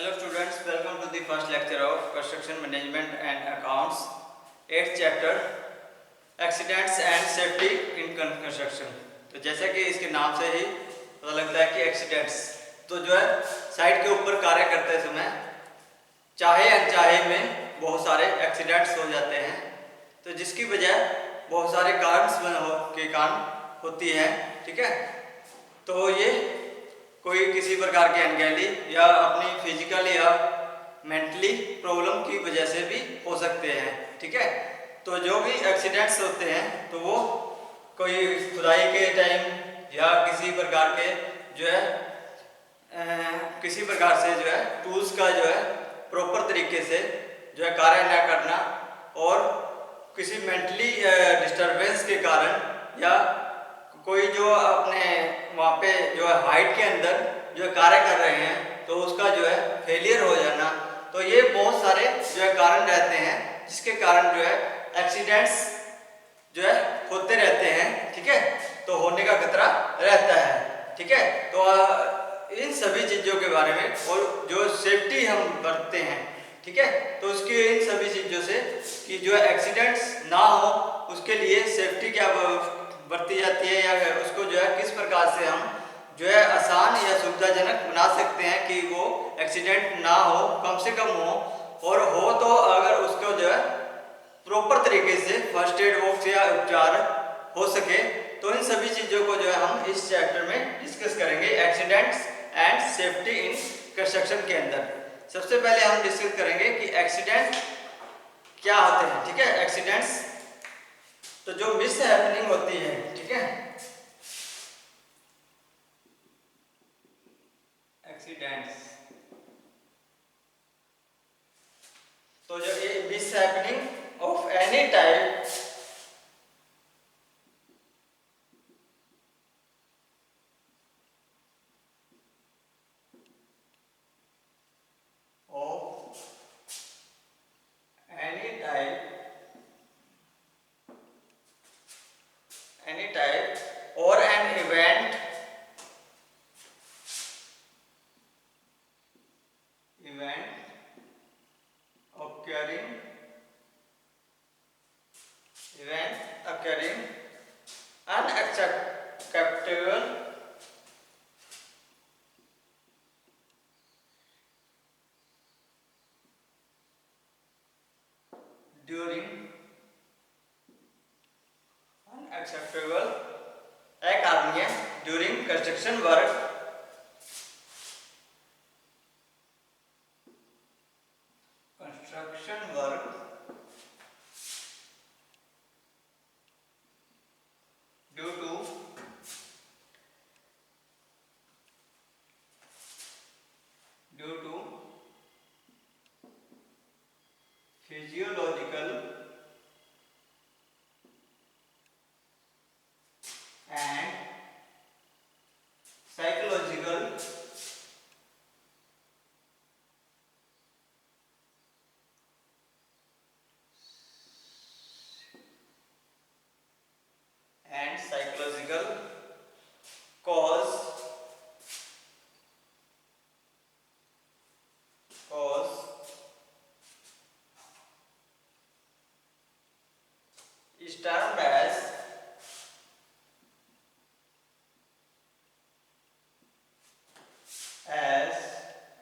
Hello students, welcome to the first lecture of Construction Management and Accounts, 8th chapter Accidents and Safety in Construction। तो जैसा कि इसके नाम से ही पता लगता है कि एक्सीडेंट्स तो जो है साइट के ऊपर कार्य करते समय चाहे अनचाहे में बहुत सारे एक्सीडेंट्स हो जाते हैं, तो जिसकी वजह बहुत सारे कारण होती है। ठीक है, तो ये कोई किसी प्रकार की अनगैली या अपनी फिजिकल या मेंटली प्रॉब्लम की वजह से भी हो सकते हैं। ठीक है, तो जो भी एक्सीडेंट्स होते हैं तो वो कोई खुदाई के टाइम या किसी प्रकार के जो है किसी प्रकार से जो है टूल्स का जो है प्रॉपर तरीके से जो है कार्य न करना और किसी मेंटली डिस्टरबेंस के कारण या कोई जो अपने वहाँ पे जो है हाइट के अंदर जो है कार्य कर रहे हैं तो उसका जो है फेलियर हो जाना, तो ये बहुत सारे जो है कारण रहते हैं जिसके कारण जो है एक्सीडेंट्स जो है होते रहते हैं। ठीक है, तो होने का खतरा रहता है। ठीक है, तो इन सभी चीज़ों के बारे में और जो सेफ्टी हम बरतते हैं, ठीक है, तो उसकी इन सभी चीज़ों से कि जो है एक्सीडेंट्स ना हो उसके लिए सेफ्टी क्या बरती जाती है या उसको जो है किस प्रकार से हम जो है आसान या सुविधाजनक बना सकते हैं कि वो एक्सीडेंट ना हो, कम से कम हो, और हो तो अगर उसको जो है प्रॉपर तरीके से फर्स्ट एड बॉक्स या उपचार हो सके, तो इन सभी चीज़ों को जो है हम इस चैप्टर में डिस्कस करेंगे accidents and safety in construction के अंदर। सबसे पहले हम डिस्कस करेंगे कि एक्सीडेंट क्या होते हैं। ठीक है, एक्सीडेंट्स तो जो मिस हैपनिंग होती है, ठीक है, एक्सीडेंट्स तो जो ये mishappening of any type of any type और an event occurring unacceptable during एक आदमी है during construction work due to physiological and psychological cause is termed as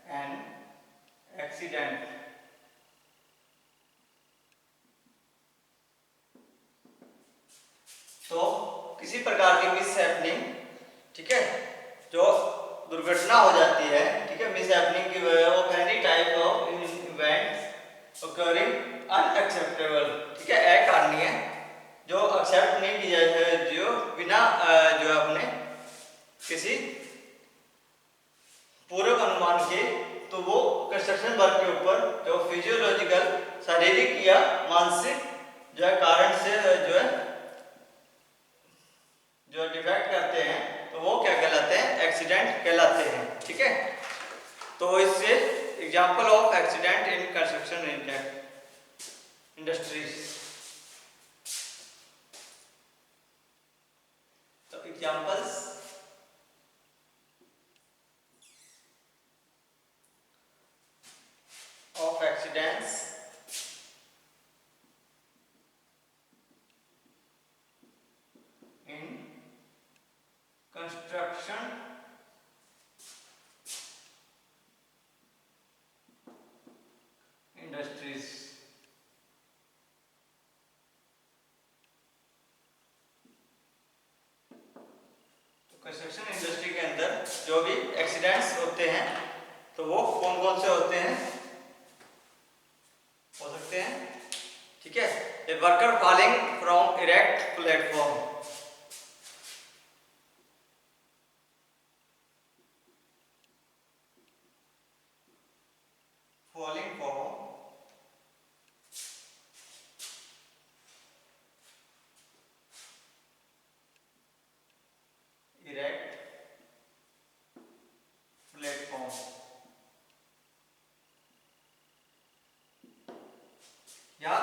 an accident। तो किसी प्रकार की मिस हैपनिंग, ठीक है, जो दुर्घटना हो जाती है, ठीक है, मिस हैपनिंग की वजह of any type of events occurring unacceptable, ठीक है, अकारणीय जो एक्सेप्ट नहीं किया है, जो बिना जो अपने किसी पूर्व अनुमान के, तो वो कंस्ट्रक्शन वर्क के ऊपर जो फिजियोलॉजिकल शारीरिक या मानसिक जो है कारण से जो डिफेक्ट करते हैं, तो वो क्या कहलाते हैं, एक्सीडेंट कहलाते हैं। ठीक है, तो इससे example of accident in construction industries, तो एक्सीडेंट्स होते हैं तो वो कौन कौन से होते हैं, हो सकते हैं, ठीक है। A worker falling from erect platform, falling from erect platform, या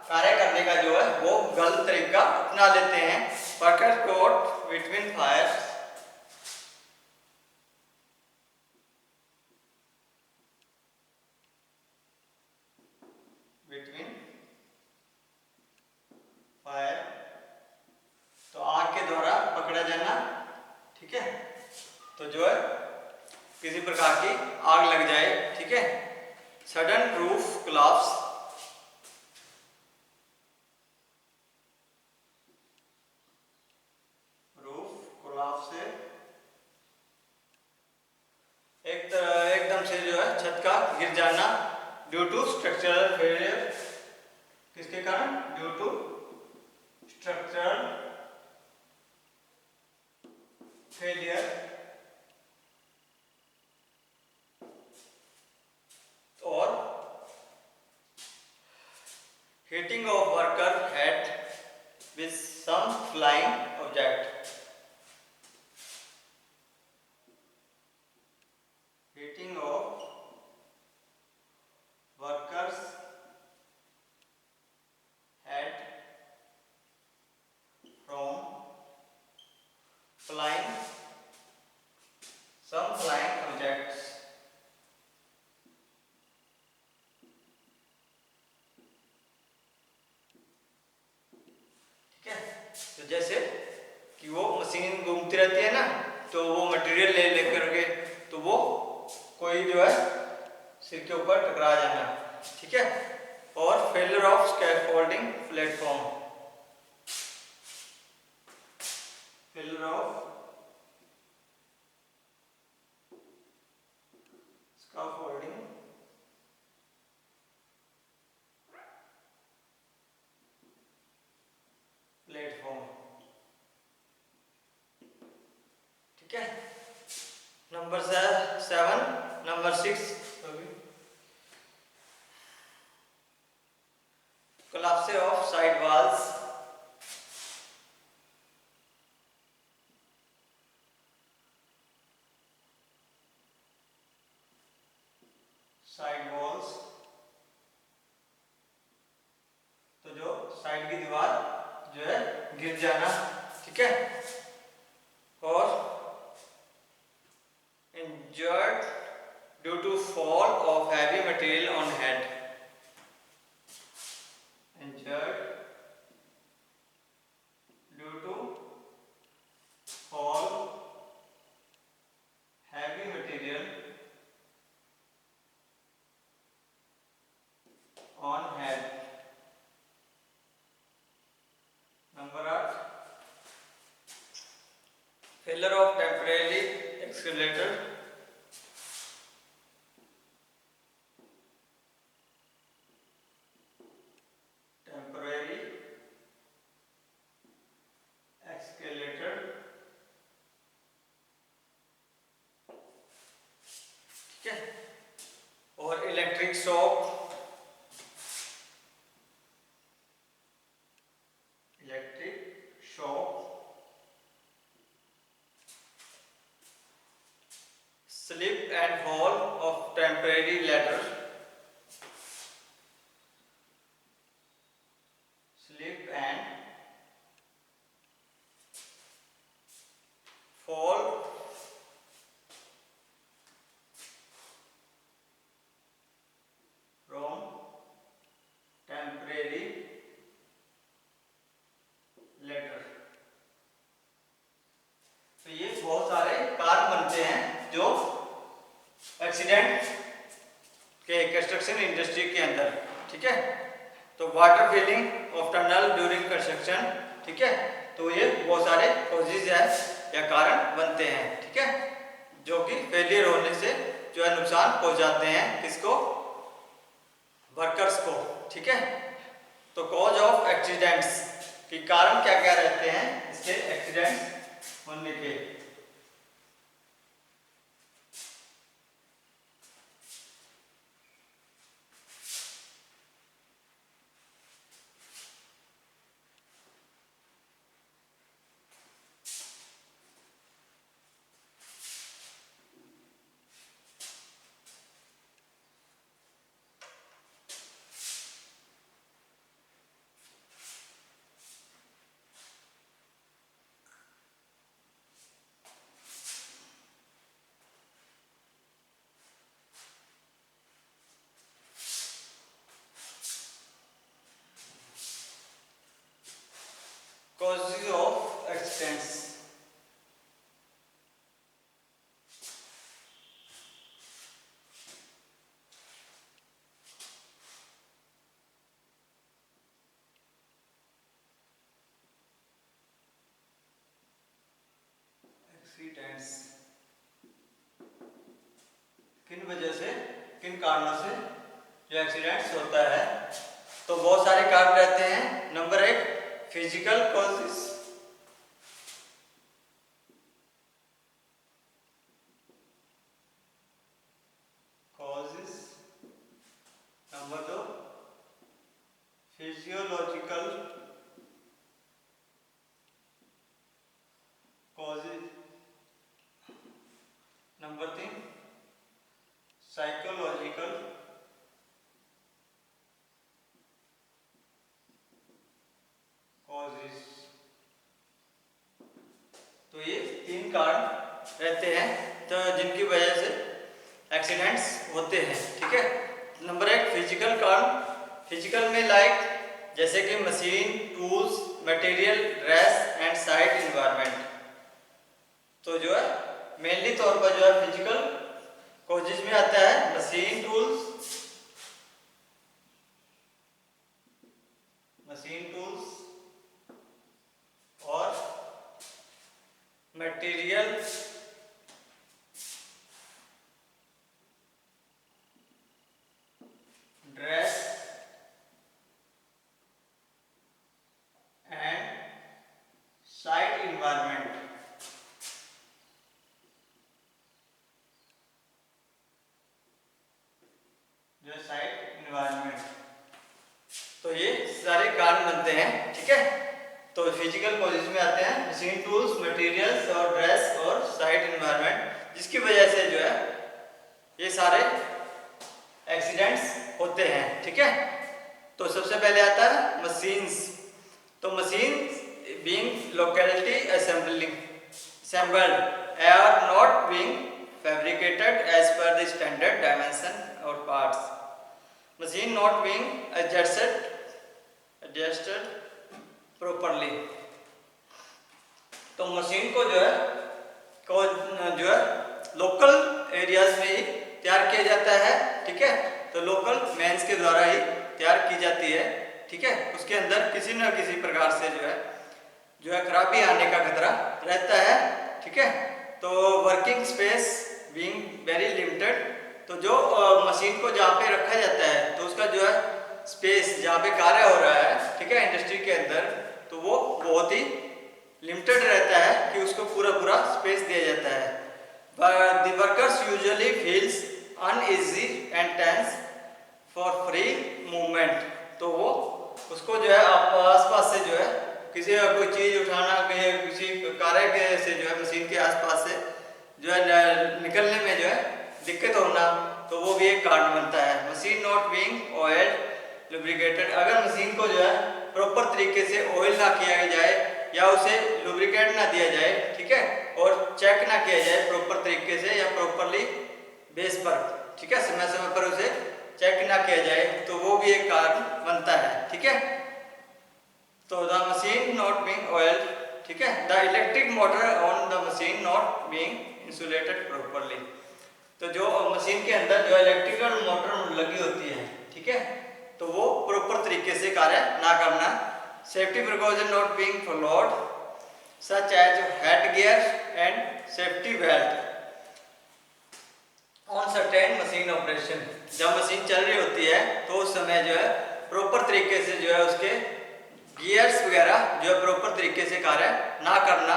कार्य करने का जो है वो गलत तरीका अपना लेते हैं। Worker caught between fire, between fire, तो आग के द्वारा पकड़ा जाना, ठीक है। तो जो है किसी प्रकार की आग लग जाए, ठीक है। सडन रूफ कोलैप्स, से एकदम से जो है छत का गिर जाना, ड्यू टू स्ट्रक्चरल फेलियर, किसके कारण, ड्यू टू स्ट्रक्चरल फेलियर, और hitting of worker head with some flying object, hitting of workers head from flying some flying objects, ठीक है। तो जैसे कि वो मशीन घूमती रहती है ना, तो वो मटेरियल ले लेकर के, तो वो कोई जो है सिर के ऊपर टकरा जाना, ठीक है। और failure of scaffolding platform, failure of scaffolding platform, ठीक है। Number 7, number 6 collapse of side walls, side walls, तो जो साइड की दीवार जो है गिर जाना, ठीक है। और injured due to fall of heavy material on head, injured due to fall heavy material on head. Number 8, failure of temporary escalator, temporary escalator, ठीक है। और electric shock, electric shock, slip and fall of temporary ladder, slip and fall from temporary ladder। तो ये बहुत सारे कारण बनते हैं जो एक्सीडेंट के कंस्ट्रक्शन इंडस्ट्री के अंदर, ठीक है। तो water filling of tunnel during construction, ठीक है। तो ये बहुत सारे कॉजेज है या कारण बनते हैं, ठीक है। जो कि फेलियर होने से जो है नुकसान पहुंचाते हैं किसको, वर्कर्स को। ठीक है, तो कॉज ऑफ एक्सीडेंट्स के कारण क्या क्या रहते हैं इसके एक्सीडेंट्स होने के। Causes of accidents. एक्सीडेंट्स किन वजह से, किन कारणों से जो एक्सीडेंट्स होता है, तो बहुत सारे कारण रहते हैं। Number 1 physical causes, number 2 physiological causes, number 3 psychological causes. तो ये 3 कारण रहते हैं तो जिनकी वजह से एक्सीडेंट्स होते हैं। ठीक है, नंबर 1 फिजिकल कारण, फिजिकल में लाइक जैसे कि machine, tools, material, dress and site environment. तो जो है मेनली तौर पर जो है फिजिकल कॉजेज में आता है मशीन टूल्स, और material, dress and site environment. जो साइट एनवायरनमेंट, तो ये सारे कारण बनते हैं। ठीक है, तो फिजिकल कॉजेज में आते हैं मशीन, टूल्स, मटेरियल्स और ड्रेस और साइट एनवायरनमेंट, जिसकी वजह से जो है ये सारे एक्सीडेंट्स होते हैं। ठीक है, तो सबसे पहले आता है मशीन्स। तो machine being locality assembled are not being fabricated as per the standard dimension or parts. Machine not being adjusted properly. तो मशीन को जो है लोकल एरियाज में ही तैयार किया जाता है। ठीक है, तो लोकल मैन्स के द्वारा ही तैयार की जाती है। ठीक है, उसके अंदर किसी न किसी प्रकार से जो है खराबी आने का खतरा रहता है। ठीक है, तो working space being very limited, तो जो मशीन को जहाँ पे रखा जाता है तो उसका जो है स्पेस जहाँ पे कार्य हो रहा है, ठीक है, इंडस्ट्री के अंदर, तो वो बहुत ही लिमिटेड रहता है कि उसको पूरा स्पेस दिया जाता है। The workers usually feels uneasy and tense for free movement. तो वो उसको जो है आसपास से जो है किसी कोई चीज उठाना, किसी कार्य से जो है मशीन के आसपास से जो है निकलने में जो है दिक्कत होना, तो वो भी एक कारण बनता है। Machine not being oiled lubricated, अगर मशीन को जो है प्रॉपर तरीके से ऑयल ना किया जाए या उसे लुब्रिकेट ना दिया जाए, ठीक है, और चेक ना किया जाए प्रॉपर तरीके से या प्रॉपरली बेस पर, ठीक है, समय समय पर उसे चेक ना किया जाए, तो वो भी एक कारण बनता है। ठीक है, तो the machine not being oil, ठीक है, the electric motor on the machine not being insulated properly, तो जो मशीन के अंदर जो इलेक्ट्रिकल मोटर लगी होती है, ठीक है, तो वो प्रॉपर तरीके से कार्य ना करना। Safety precaution not being followed such as head gear and safety belt, certain machine operation, जब मशीन चल रही होती है तो उस समय जो है प्रॉपर तरीके से जो है उसके गियर्स वगैरह जो है प्रॉपर तरीके से कार्य ना करना,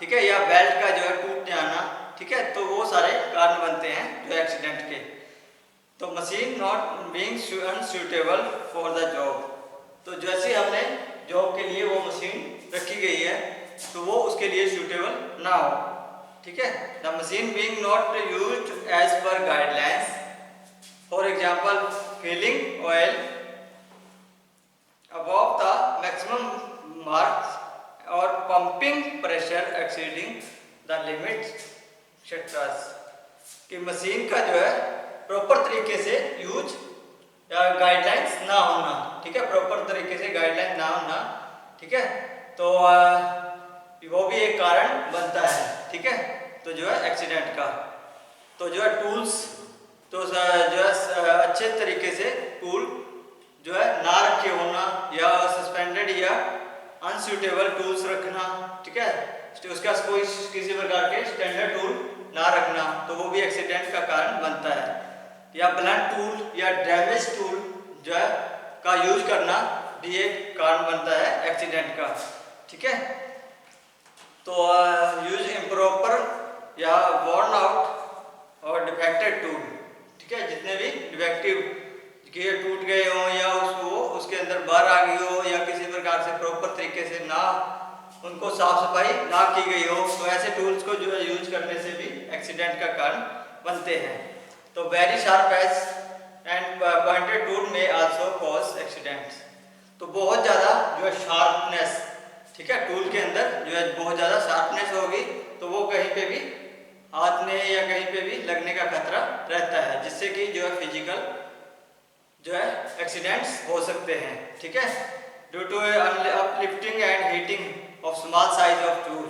ठीक है, या बेल्ट का जो है टूट जाना, ठीक है, तो वो सारे कारण बनते हैं जो एक्सीडेंट के। तो machine not being unsuitable for the job, तो जैसे हमने जॉब के लिए वो मशीन रखी गई है तो वो उसके लिए सूटेबल ना हो, ठीक है। The machine being not used as per guidelines, for example filling oil above the maximum marks or pumping pressure exceeding the limit etc, कि मशीन का जो है प्रॉपर तरीके से यूज या गाइडलाइंस ना होना, ठीक है, प्रॉपर तरीके से गाइडलाइन ना होना, ठीक है, तो वो भी एक कारण बनता है, ठीक है, तो जो है एक्सीडेंट का। तो जो है टूल्स, तो जो है अच्छे तरीके से टूल जो है ना रखे होना या सस्पेंडेड या अनसूटेबल टूल्स रखना, ठीक है, उसका कोई किसी प्रकार के स्टैंडर्ड टूल ना रखना, तो वो भी एक्सीडेंट का कारण बनता है। या ब्लंट टूल या डैमेज टूल जो है का यूज करना भी एक कारण बनता है एक्सीडेंट का, ठीक है। तो यूज इम्प्रॉपर या वॉर्न आउट और डिफेक्टेड टूल, ठीक है, जितने भी डिफेक्टिव कि ये टूट गए हो या उसके अंदर बाहर आ गई हो या किसी प्रकार से प्रॉपर तरीके से ना उनको साफ सफाई ना की गई हो, तो ऐसे टूल्स को जो है यूज करने से भी एक्सीडेंट का कारण बनते हैं। तो very sharp edge and pointed tool में आल्सो कॉज एक्सीडेंट्स, तो बहुत ज़्यादा जो है शार्पनेस, ठीक है, टूल के अंदर जो है बहुत ज़्यादा शार्पनेस होगी तो वो कहीं पे भी हाथ में या कहीं पे भी लगने का खतरा रहता है, जिससे कि जो है फिजिकल जो है एक्सीडेंट्स हो सकते हैं, ठीक है, due to uplifting and heating of small size of tool,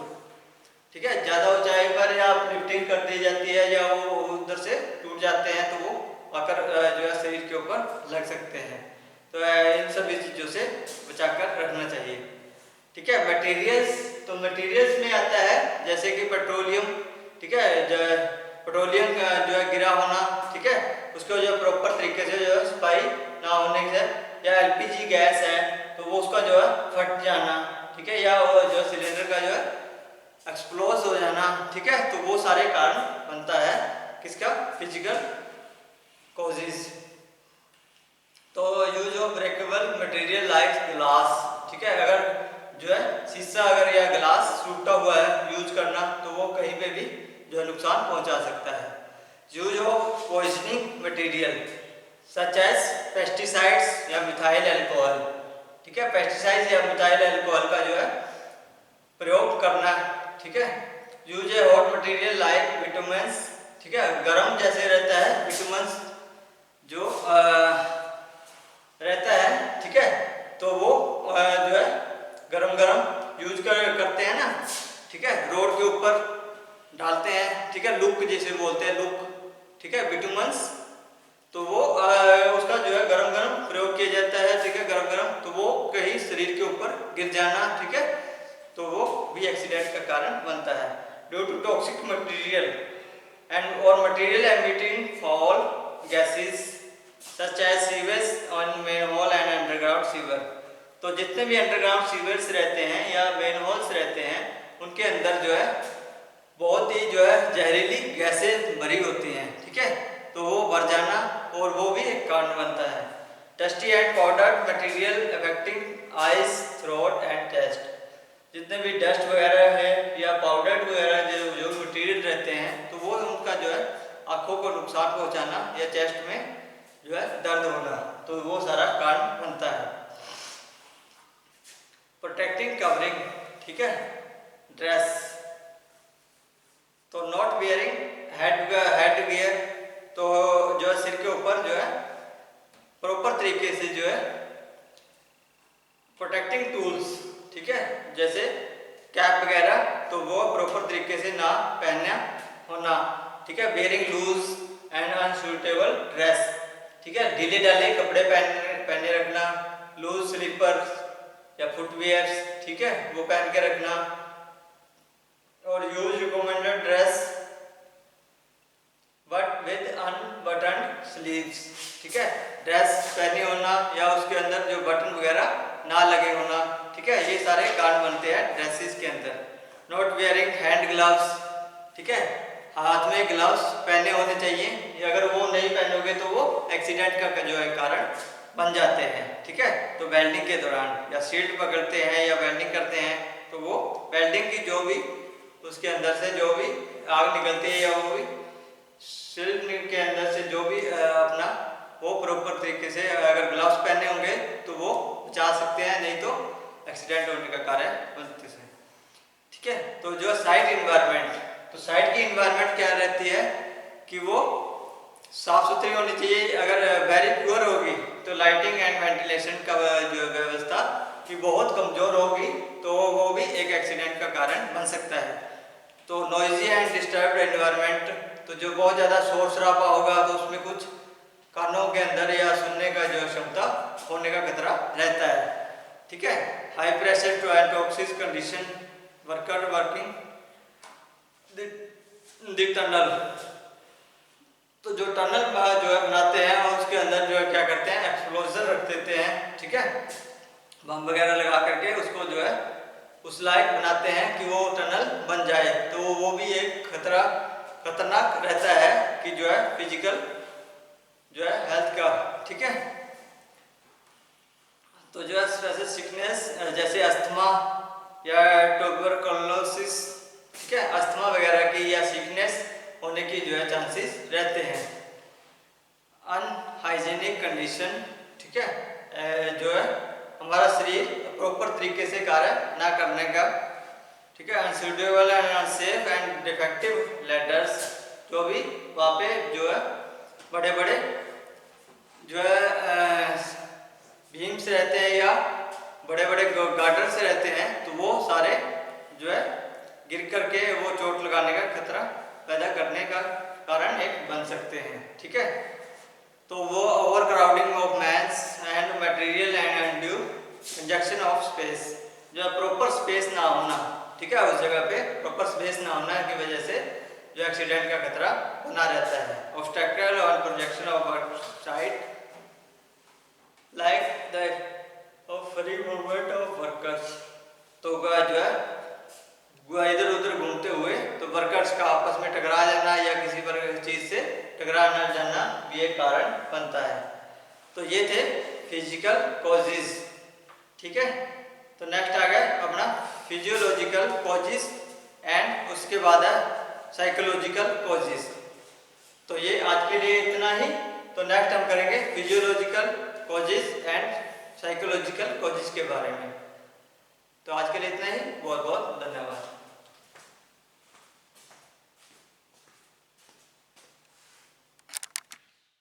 ठीक है, ज़्यादा ऊंचाई पर या अपलिफ्टिंग कर दी जाती है या वो उधर से टूट जाते हैं तो वो आकर जो है शरीर के ऊपर लग सकते हैं, तो इन सभी चीज़ों से बचाकर रखना चाहिए, ठीक है। मटेरियल्स, तो मटेरियल्स में आता है जैसे कि पेट्रोलियम, ठीक है, पेट्रोलियम जो है गिरा होना, ठीक है, उसको जो प्रॉपर तरीके से जो है सफाई ना होने से, या एलपीजी गैस है तो वो उसका जो है फट जाना, ठीक है, या वो जो सिलेंडर का जो है एक्सप्लोज हो जाना, ठीक है, तो वो सारे कारण बनता है किसका, फिजिकल कॉजेज। तो use of breakable material like glass, ठीक है, अगर जो है शीशा अगर या ग्लास टूटा हुआ है यूज करना तो वो कहीं पे भी जो है नुकसान पहुंचा सकता है। Use of poisoning material such as pesticides या मिथाइल अल्कोहल, ठीक है, पेस्टिसाइड्स या मिथाइल अल्कोहल का जो है प्रयोग करना, ठीक है। यूज ए हॉट मटेरियल लाइक विटामिन्स, ठीक है, गर्म जैसे रहता है विटामिन्स जो रहता है, ठीक है, तो वो जो है गरम यूज करते हैं ना, ठीक है, रोड के ऊपर डालते हैं, ठीक है, लुक जिसे बोलते हैं लुक, ठीक है, बिटुमन्स, तो वो उसका जो है गरम प्रयोग किया जाता है, ठीक है, गरम, तो वो कहीं शरीर के ऊपर गिर जाना, ठीक है, तो वो भी एक्सीडेंट का कारण बनता है। Due to toxic material and और material emitting foul gases such as sewage on manhole and underground sewer, तो जितने भी अंडरग्राउंड सीवर्स रहते हैं या मैनहोल्स रहते हैं उनके अंदर जो है बहुत ही जो है जहरीली गैसें भरी होती हैं, ठीक है, तो वो भर जाना और वो भी एक कारण बनता है। Dusty and powdered material affecting eyes, throat and chest, जितने भी डस्ट वगैरह है या पाउडर्ड वगैरह जो मटेरियल रहते हैं तो वो उनका जो है आँखों को नुकसान पहुँचाना या चेस्ट में जो है दर्द होना, तो वो सारा कारण बनता है। प्रोटेक्टिंग कवरिंग, ठीक है, ड्रेस, तो नॉट वियरिंग हेड गियर, तो जो है सिर के ऊपर जो है प्रॉपर तरीके से जो है प्रोटेक्टिंग टूल्स, ठीक है, जैसे कैप वगैरह, तो वो प्रॉपर तरीके से ना पहनना होना, ठीक है, wearing loose and unsuitable dress, ठीक है, ढीले ढाले कपड़े पहने रखना, लूज स्लीपर या फुटवियर्स, ठीक है, वो पहन के रखना, और use recommended dress but with unbuttoned sleeves, ठीक है, ड्रेस पहनी होना या उसके अंदर जो बटन वगैरह ना लगे होना, ठीक है, ये सारे कारण बनते हैं ड्रेसेस के अंदर। नॉट वेयरिंग हैंड ग्लव्स, ठीक है, हाथ में ग्लव्स पहने होने चाहिए, अगर वो नहीं पहनोगे तो वो एक्सीडेंट का जो है कारण बन जाते हैं, ठीक है। तो वेल्डिंग के दौरान या शील्ड पकड़ते हैं या वेल्डिंग करते हैं तो वो वेल्डिंग की जो भी उसके अंदर से जो भी आग निकलती है या वो भी शील्ड के अंदर से जो भी अपना वो प्रॉपर तरीके से अगर ग्लव्स पहने होंगे तो वो बचा सकते हैं, नहीं तो एक्सीडेंट होने का कारण बनते हैं, ठीक है। तो जो साइट इन्वायरमेंट, तो साइट की इन्वायरमेंट क्या रहती है कि वो साफ सुथरी होनी चाहिए। अगर वेरी पुअर होगी तो लाइटिंग एंड वेंटिलेशन का जो व्यवस्था कि बहुत कमजोर होगी तो वो भी एक एक्सीडेंट का कारण बन सकता है। तो नॉइजी एंड डिस्टर्ब्ड एनवायरनमेंट, तो जो बहुत ज़्यादा शोर शराबा होगा तो उसमें कुछ कानों के अंदर या सुनने का जो क्षमता होने का खतरा रहता है, ठीक है। High pressure to and toxic condition, worker working the tunnel, तो जो टनल जो है बनाते हैं और उसके अंदर जो है क्या करते हैं एक्सप्लोजर रख देते हैं, ठीक है, बम वगैरह लगा करके उसको जो है उस लायक बनाते हैं कि वो टनल बन जाए, तो वो भी एक खतरनाक रहता है कि जो है फिजिकल जो है हेल्थ का, ठीक है। तो जो है स्पेशल सिकनेस जैसे अस्थमा या ट्यूबरकुलोसिस, ठीक है, अस्थमा वगैरह की या सिकनेस होने की जो है चांसेस रहते हैं। अनहाइजीनिक कंडीशन, ठीक है, जो है हमारा शरीर प्रॉपर तरीके से कार्य ना करने का, ठीक है। Unsuitable and unsafe and defective ladders, जो भी वहाँ पे जो है बड़े बड़े जो है बीम्स रहते हैं या बड़े बड़े गार्डर्स रहते हैं, तो वो सारे जो है गिर करके वो चोट लगाने का खतरा पैदा करने का कारण एक बन सकते हैं, ठीक है। तो वो overcrowding of mans and material and undue congestion of space, जो प्रॉपर स्पेस ना होना, ठीक है, उस जगह पे प्रॉपर स्पेस ना होना की वजह से जो एक्सीडेंट का खतरा बना रहता है। ऑब्स्टेकल और projection of work site like the free movement of workers, तो जो है इधर उधर घूमते हुए तो वर्कर्स का आपस में टकरा जाना या किसी चीज से टकरा ना जाना भी एक कारण बनता है। तो ये थे फिजिकल कॉजेज, ठीक है। तो नेक्स्ट आ गया अपना फिजियोलॉजिकल कॉजेज एंड उसके बाद है साइकोलॉजिकल कॉजेज। तो ये आज के लिए इतना ही। तो नेक्स्ट हम करेंगे physiological causes and psychological causes के बारे में। तो आज के लिए इतना ही, बहुत बहुत धन्यवाद।